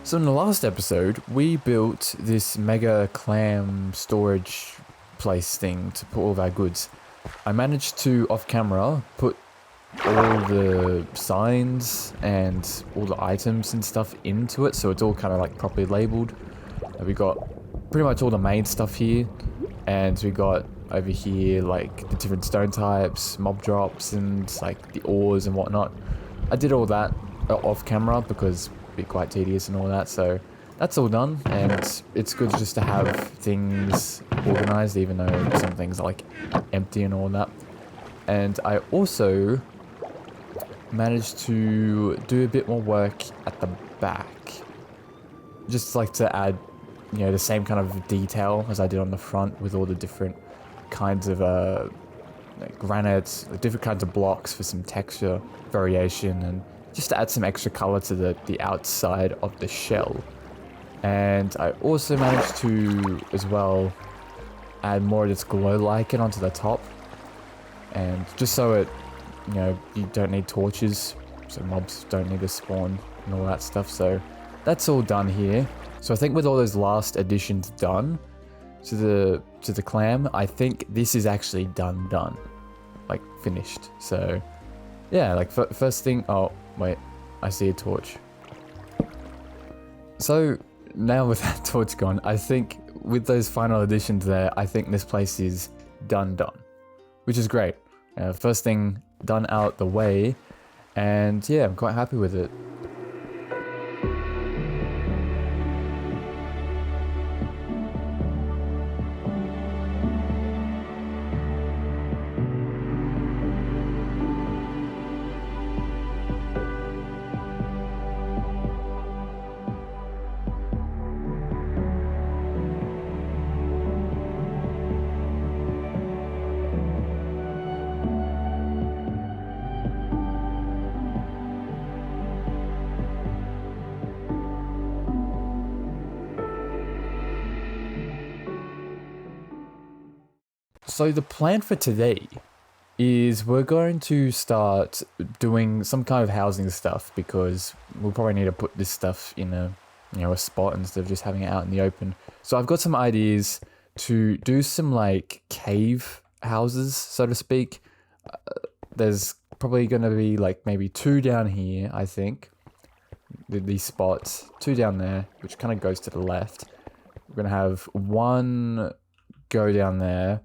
So in the last episode, we built this mega clam storage place thing to put all of our goods. I managed to, off camera, put all the signs and all the items and stuff into it, so it's all kind of like properly labeled. We got pretty much all the main stuff here, and we got over here like the different stone types, mob drops, and like the ores and whatnot. I did all that off camera because it'd be quite tedious and all that, so that's all done, and it's good just to have things organized, even though some things are like empty and all that. And I also managed to do a bit more work at the back, just like to add, you know, the same kind of detail as I did on the front with all the different kinds of like granite, different kinds of blocks for some texture variation, and just to add some extra color to the outside of the shell. And I also managed to, as well, add more of this glow lichen onto the top, and just so it, you know, you don't need torches, so mobs don't need to spawn and all that stuff. So that's all done here. So I think with all those last additions done to the clam, I think this is actually done, like finished. So yeah, like first thing. Oh wait, I see a torch. So now with that torch gone, I think with those final additions there, I think this place is done, which is great. First thing done out the way, and yeah, I'm quite happy with it. So the plan for today is we're going to start doing some kind of housing stuff, because we'll probably need to put this stuff in a, you know, a spot instead of just having it out in the open. So I've got some ideas to do some like cave houses, so to speak. There's probably going to be like maybe 2 down here, I think. These spots, 2 down there, which kind of goes to the left. We're going to have 1 go down there,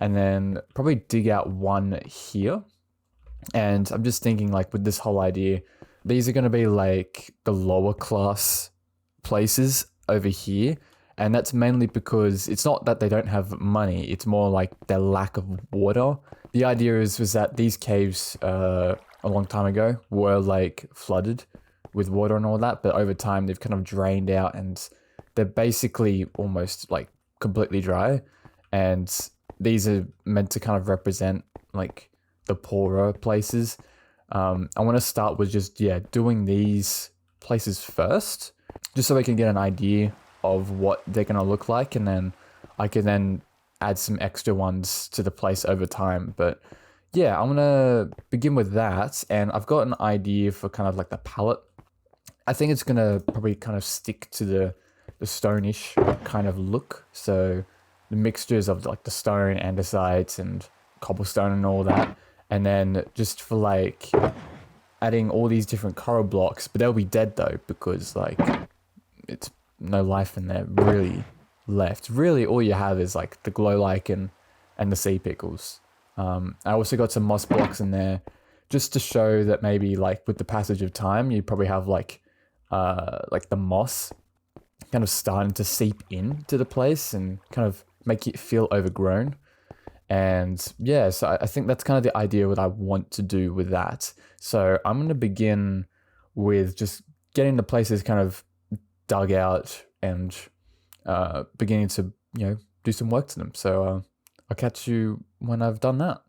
and then probably dig out 1 here. And I'm just thinking, like, with this whole idea, these are going to be like the lower class places over here. And that's mainly because it's not that they don't have money, it's more like their lack of water. The idea was that these caves a long time ago were like flooded with water and all that, but over time they've kind of drained out and they're basically almost like completely dry. And these are meant to kind of represent like the poorer places. I want to start with just, yeah, doing these places first, just so we can get an idea of what they're going to look like, and then I can then add some extra ones to the place over time. But yeah, I'm going to begin with that, and I've got an idea for kind of like the palette. I think it's going to probably kind of stick to the stone-ish kind of look. So the mixtures of like the stone, andesite, and cobblestone and all that. And then just for like adding all these different coral blocks, but they'll be dead though, because like it's no life in there really left. Really all you have is like the glow lichen and the sea pickles. I also got some moss blocks in there just to show that maybe like with the passage of time, you probably have like the moss kind of starting to seep into the place and kind of make it feel overgrown. And yeah, so I think that's kind of the idea what I want to do with that. So I'm going to begin with just getting the places kind of dug out and beginning to, you know, do some work to them. So I'll catch you when I've done that.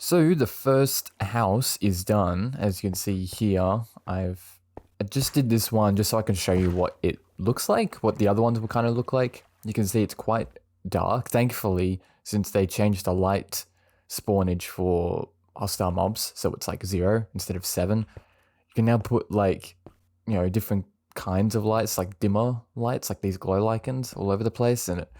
So the first house is done. As you can see here, I just did this one just so I can show you what it looks like, what the other ones will kind of look like. You can see it's quite dark. Thankfully, since they changed the light spawnage for hostile mobs, so it's like 0 instead of 7, you can now put like, you know, different kinds of lights, like dimmer lights, like these glow lichens all over the place, and it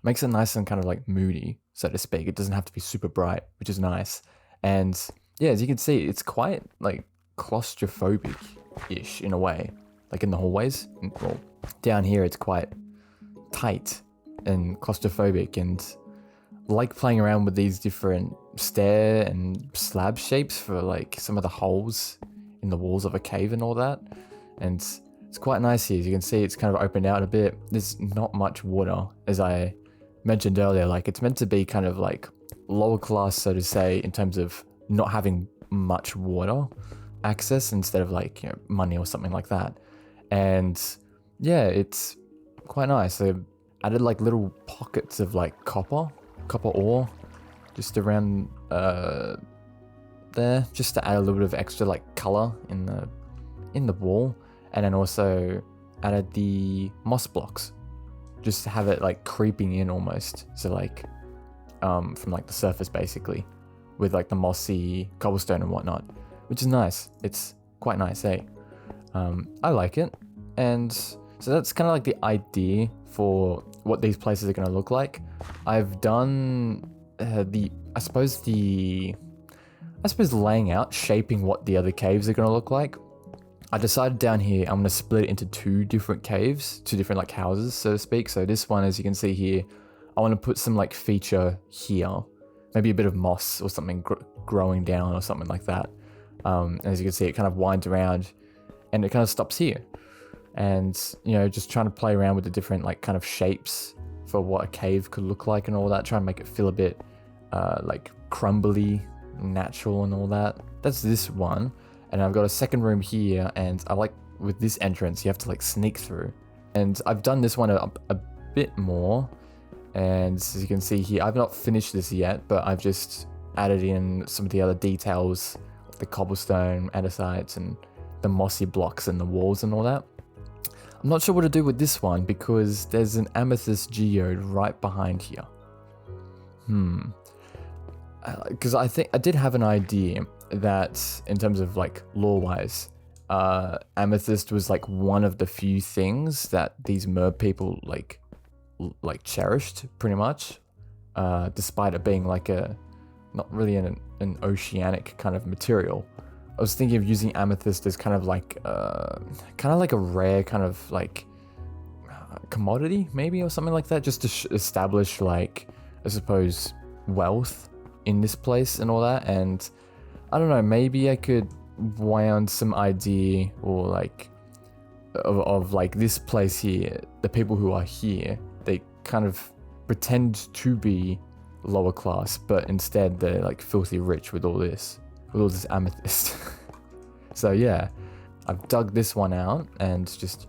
makes it nice and kind of like moody, so to speak. It doesn't have to be super bright, which is nice. And yeah, as you can see, it's quite like claustrophobic-ish in a way, like in the hallways. Well, down here it's quite tight and claustrophobic, and like playing around with these different stair and slab shapes for like some of the holes in the walls of a cave and all that. And it's quite nice here. As you can see, it's kind of opened out a bit. There's not much water, as I mentioned earlier. Like, it's meant to be kind of like lower class, so to say, in terms of not having much water access instead of like, you know, money or something like that. And yeah, it's quite nice. They added like little pockets of like copper ore just around there, just to add a little bit of extra like color in the wall. And then also added the moss blocks, just to have it like creeping in almost. So like from like the surface basically, with like the mossy cobblestone and whatnot, which is nice. It's quite nice, eh? I like it. And so that's kind of like the idea for what these places are going to look like. I've done I suppose laying out, shaping what the other caves are going to look like. I decided down here I'm going to split it into 2 different caves, 2 different like houses, so to speak. So this one, as you can see here, I want to put some like feature here, maybe a bit of moss or something growing down or something like that. As you can see, it kind of winds around and it kind of stops here. And, you know, just trying to play around with the different like kind of shapes for what a cave could look like and all that, trying to make it feel a bit like crumbly, natural and all that. That's this one. And I've got a second room here, and I like with this entrance you have to like sneak through. And I've done this one a bit more, and as you can see here, I've not finished this yet, but I've just added in some of the other details, like the cobblestone andesites and the mossy blocks in the walls and all that. I'm not sure what to do with this one because there's an amethyst geode right behind here. Because I think I did have an idea that in terms of like lore wise, amethyst was like one of the few things that these merb people like cherished pretty much, despite it being like not really an oceanic kind of material. I was thinking of using amethyst as kind of like a rare kind of like commodity maybe, or something like that, just to establish like, I suppose, wealth in this place and all that. And I don't know, maybe I could wound some idea or like of like this place here, the people who are here, they kind of pretend to be lower class, but instead they're like filthy rich with all this amethyst. So yeah, I've dug this one out and just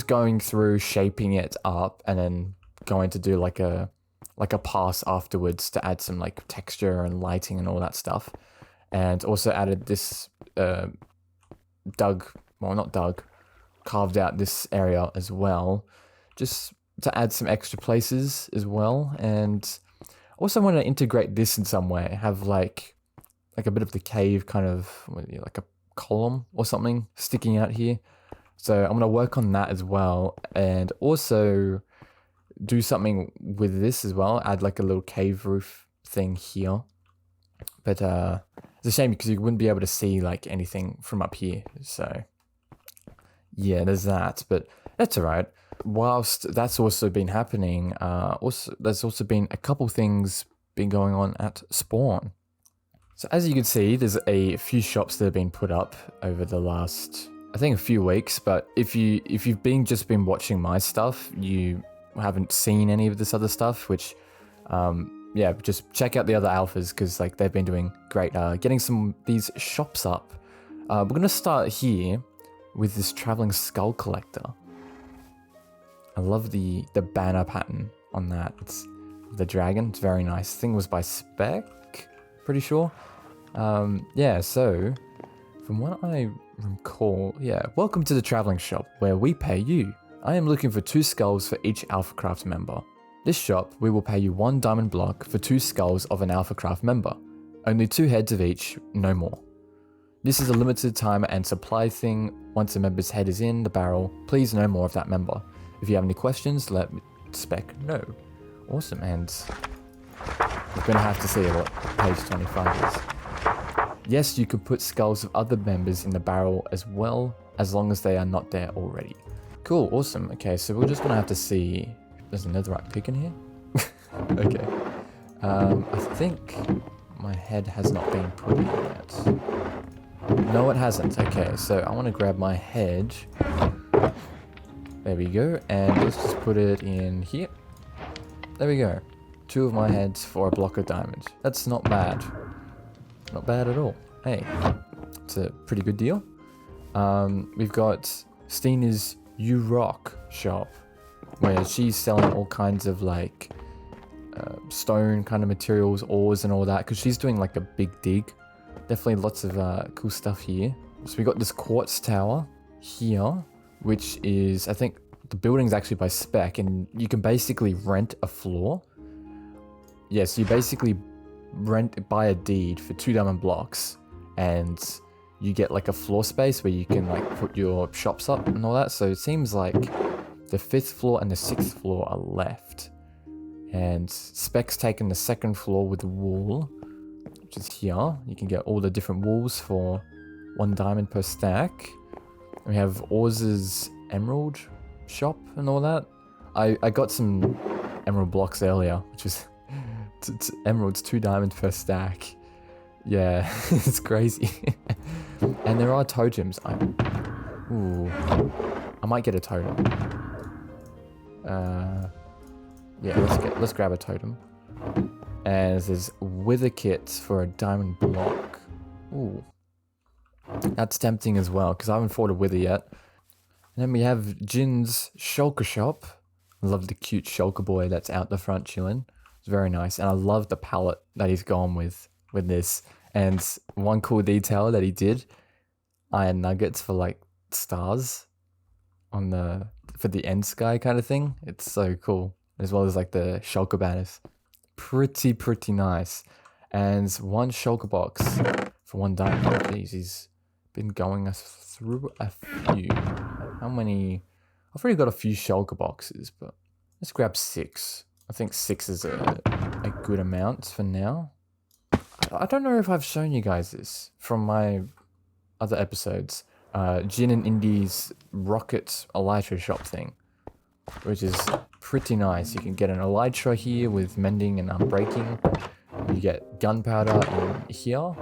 going through, shaping it up, and then going to do like a pass afterwards to add some like texture and lighting and all that stuff. And also added this carved out this area as well, just to add some extra places as well. And also want to integrate this in some way, have like a bit of the cave kind of like a column or something sticking out here. So I'm going to work on that as well, and also do something with this as well, add like a little cave roof thing here. But it's a shame because you wouldn't be able to see like anything from up here. So yeah, there's that, but that's all right. Whilst that's also been happening, there's also been a couple things been going on at spawn. So as you can see, there's a few shops that have been put up over the last, I think, a few weeks. But if you've just been watching my stuff, you haven't seen any of this other stuff, which yeah, just check out the other alphas because like they've been doing great, getting these shops up. We're gonna start here with this traveling skull collector. I love the banner pattern on that. It's the dragon. It's very nice. Thing was by Spec, pretty sure. Yeah, so from what I recall, yeah, welcome to the traveling shop where we pay you. I am looking for 2 skulls for each Alphacraft member. This shop, we will pay you 1 diamond block for 2 skulls of an Alphacraft member. Only 2 heads of each, no more. This is a limited time and supply thing. Once a member's head is in the barrel, please no more of that member. If you have any questions, let spec know. Awesome, and you're gonna have to see what page 25 is. Yes, you could put skulls of other members in the barrel as well, as long as they are not there already. Cool, awesome. Okay, so we're just gonna have to see. There's a netherite pick in here. Okay. I think my head has not been put in yet. No, it hasn't. Okay, so I want to grab my head. There we go, and let's just put it in here. There we go. 2 of my heads for a block of diamonds. That's not bad. Not bad at all. Hey, it's a pretty good deal. We've got Stina's You Rock shop, where she's selling all kinds of like stone kind of materials, ores and all that, because she's doing like a big dig. Definitely lots of cool stuff here. So we got this quartz tower here, which is, I think the building's actually by spec, and you can basically rent a floor. Yes, you basically buy a deed for 2 diamond blocks, and you get like a floor space where you can like put your shops up and all that. So it seems like the 5th floor and the 6th floor are left, and spec's taken the 2nd floor with the wool, which is here. You can get all the different wools for 1 diamond per stack. We have Orz's emerald shop and all that. I got some emerald blocks earlier, which is emeralds 2 diamonds per stack. Yeah, it's crazy. And there are totems. I might get a totem. Yeah, let's grab a totem. And there's wither kits for a diamond block. Ooh, that's tempting as well, because I haven't fought a wither yet. And then we have Jin's shulker shop. I love the cute shulker boy that's out the front chilling. It's very nice, and I love the palette that he's gone with this. And one cool detail that he did, iron nuggets for like stars on for the end sky kind of thing. It's so cool, as well as like the shulker banners. Pretty nice. And 1 shulker box for 1 diamond. Jeez, he's been going us through a few. How many? I've already got a few shulker boxes, but let's grab 6. I think 6 is a good amount for now. I don't know if I've shown you guys this from my other episodes. Jin and Indy's rocket elytra shop thing, which is pretty nice. You can get an elytra here with mending and unbreaking. You get gunpowder in here.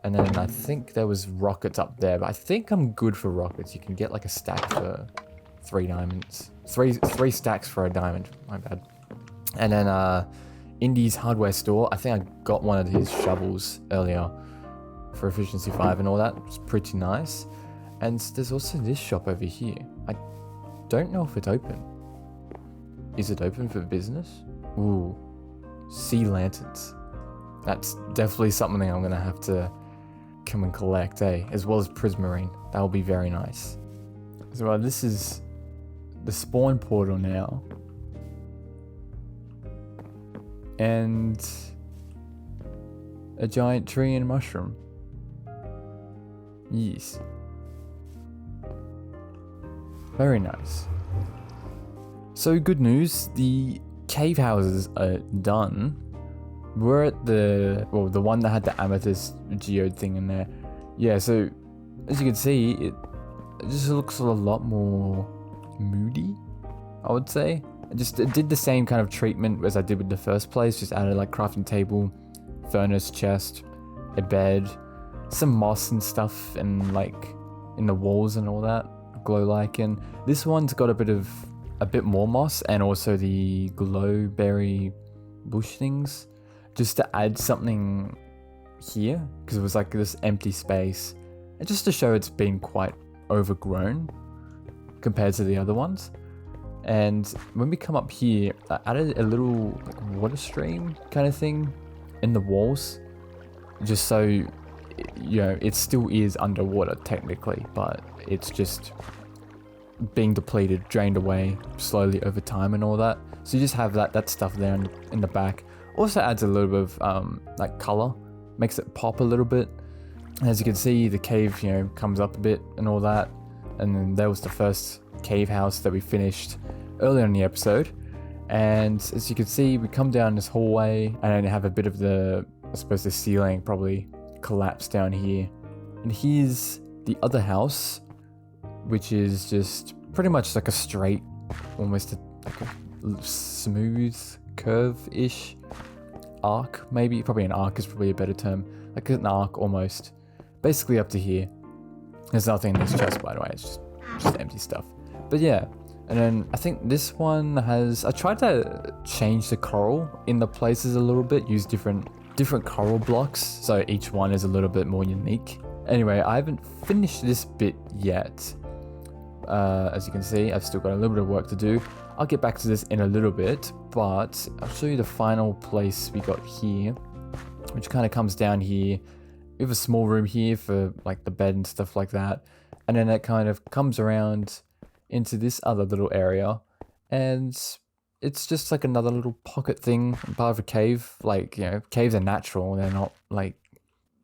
And then I think there was rockets up there, but I think I'm good for rockets. You can get like a stack for 3 diamonds. Three stacks for a diamond. My bad. And then Indy's hardware store. I think I got one of his shovels earlier for efficiency 5 and all that. It's pretty nice. And there's also this shop over here. I don't know if it's open. Is it open for business? Ooh, sea lanterns. That's definitely something I'm gonna have to come and collect, as well as prismarine. That will be very nice. So this is the spawn portal now. And a giant tree and mushroom. Yes. Very nice. So good news, the cave houses are done. We're at the one that had the amethyst geode thing in there. Yeah, so as you can see, it just looks a lot more moody, I would say. It did the same kind of treatment as I did with the first place, just added like crafting table, furnace chest, a bed, some moss and stuff, and like in the walls and all that, glow lichen. This one's got a bit more moss and also the glowberry bush things, just to add something here, because it was like this empty space, and just to show it's been quite overgrown compared to the other ones. And when we come up here, I added a little like water stream kind of thing in the walls, just so you know, it still is underwater technically, but it's just being depleted, drained away slowly over time and all that. So you just have that stuff there in the back. Also adds a little bit of like color, makes it pop a little bit. As you can see, the cave, you know, comes up a bit and all that. And then there was the first cave house that we finished earlier in the episode. And as you can see, we come down this hallway and then have a bit of the, I suppose the ceiling probably collapsed down here. And here's the other house, which is just pretty much like a straight, almost like a smooth curve-ish arc, maybe. Probably an arc is probably a better term. Like an arc almost. Basically up to here. There's nothing in this chest, by the way. It's just empty stuff. But yeah. And then I think this one has, I tried to change the coral in the places a little bit, use different coral blocks, so each one is a little bit more unique. Anyway, I haven't finished this bit yet. As you can see, I've still got a little bit of work to do. I'll get back to this in a little bit, but I'll show you the final place we got here, which kind of comes down here. We have a small room here for like the bed and stuff like that. And then it kind of comes around into this other little area, and it's just like another little pocket thing, part of a cave. Like, you know, caves are natural, they're not like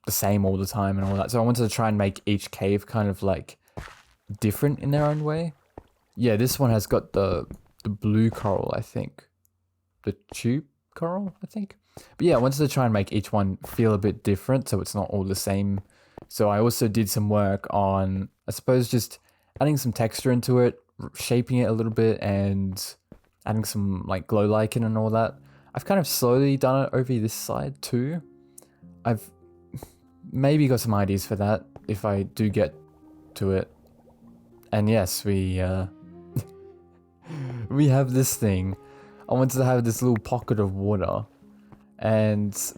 the same all the time and all that. So I wanted to try and make each cave kind of like different in their own way. Yeah, this one has got the blue coral, I think. The tube coral, I think. But yeah, I wanted to try and make each one feel a bit different so it's not all the same. So I also did some work on, I suppose, just adding some texture into it, shaping it a little bit, and adding some like glow lichen and all that. I've kind of slowly done it over this side too. I've maybe got some ideas for that if I do get to it. And yes, we we have this thing. I wanted to have this little pocket of water and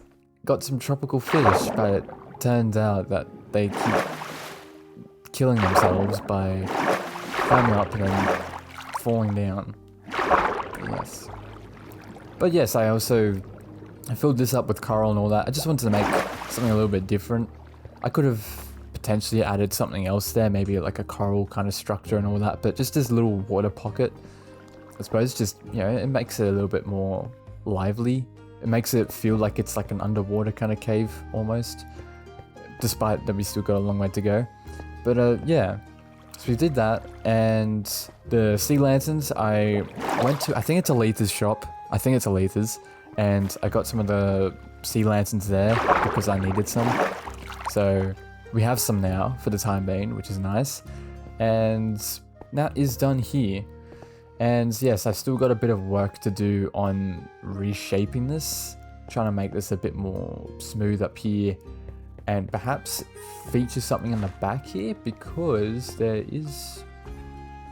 got some tropical fish, but it turns out that they keep killing themselves by climbing up and then falling down. Yes. But yes, I filled this up with coral and all that. I just wanted to make something a little bit different. I could have potentially added something else there, maybe like a coral kind of structure and all that, but just this little water pocket, I suppose, just, you know, it makes it a little bit more lively. It makes it feel like it's like an underwater kind of cave almost, despite that we still got a long way to go. But yeah, so we did that, and the sea lanterns, I went to, I think it's Aletha's shop. I think it's Aletha's, and I got some of the sea lanterns there because I needed some. So we have some now for the time being, which is nice. And that is done here. And yes, I've still got a bit of work to do on reshaping this, trying to make this a bit more smooth up here, and perhaps feature something in the back here, because there is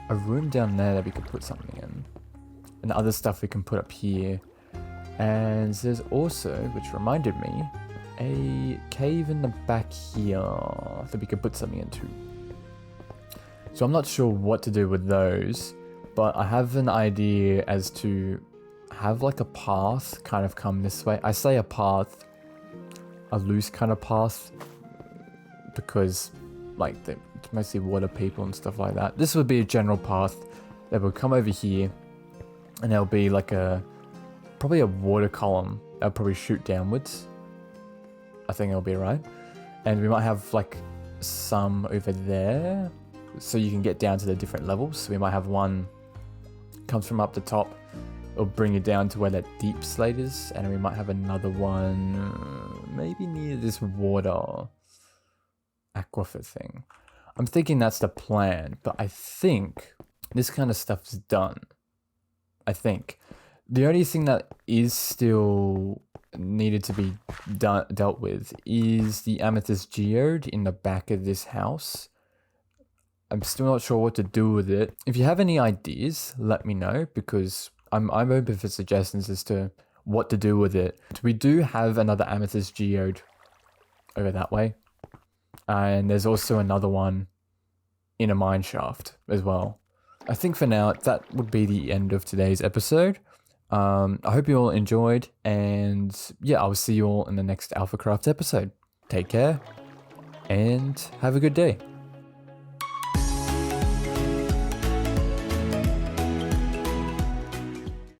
a room down there that we could put something in, and other stuff we can put up here. And there's also, which reminded me, a cave in the back here that we could put something into. So I'm not sure what to do with those, but I have an idea as to have like a path kind of come this way. I say a path, a loose kind of path, because like it's mostly water people and stuff like that. This would be a general path that would come over here, and there'll be like probably a water column that'll probably shoot downwards. I think it'll be right. And we might have like some over there, so you can get down to the different levels. So we might have one comes from up the top, it'll bring you down to where that deep slate is, and we might have another one maybe near this water aquifer thing. I'm thinking that's the plan, but I think this kind of stuff's done. I think the only thing that is still needed to be dealt with is the amethyst geode in the back of this house. I'm still not sure what to do with it. If you have any ideas, let me know, because I'm open for suggestions as to what to do with it. We do have another amethyst geode over that way, and there's also another one in a mine shaft as well. I think for now that would be the end of today's episode. I hope you all enjoyed, and yeah, I'll see you all in the next Alphacraft episode. Take care. and have a good day.